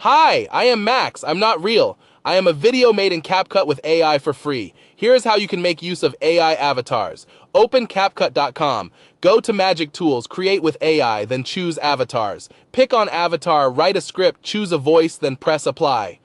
Hi, I am Max. I'm not real. I am a video made in Capcut with AI for free. Here's how you can make use of AI avatars. Open Capcut.com. Go to Magic Tools, create with AI, then choose avatars. Pick on avatar, write a script, choose a voice, then press apply.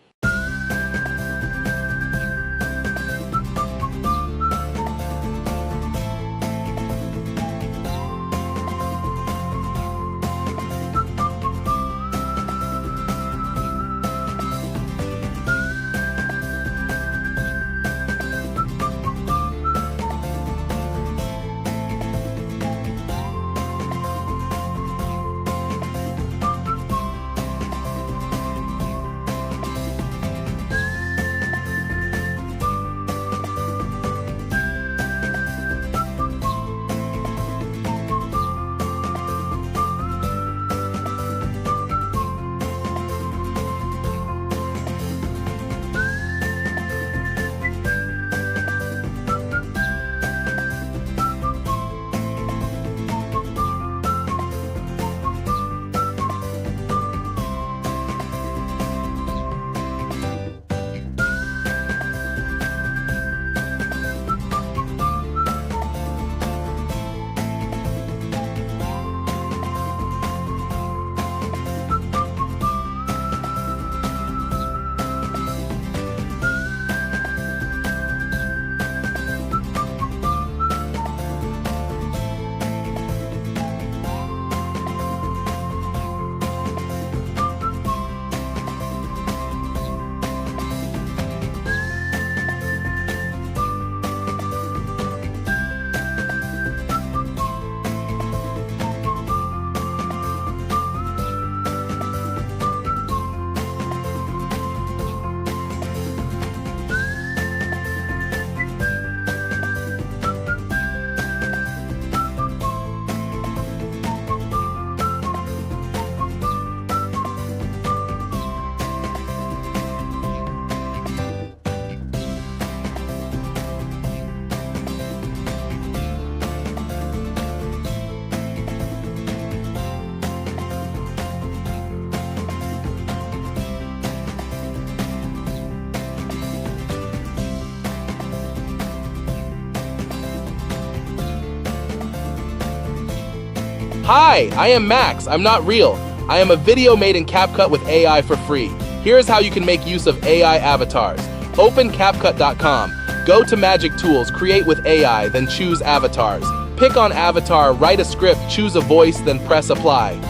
Hi, I am Max. I'm not real. I am a video made in Capcut with AI for free. Here's how you can make use of AI avatars. Open Capcut.com. Go to Magic Tools, create with AI, then choose avatars. Pick on avatar, write a script, choose a voice, then press apply.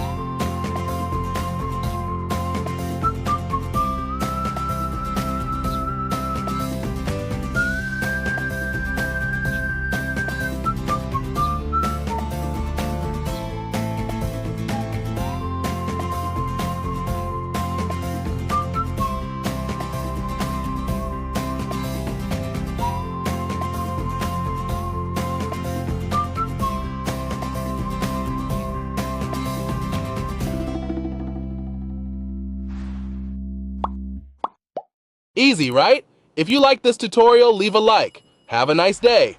Easy, right? If you like this tutorial, leave a like. Have a nice day.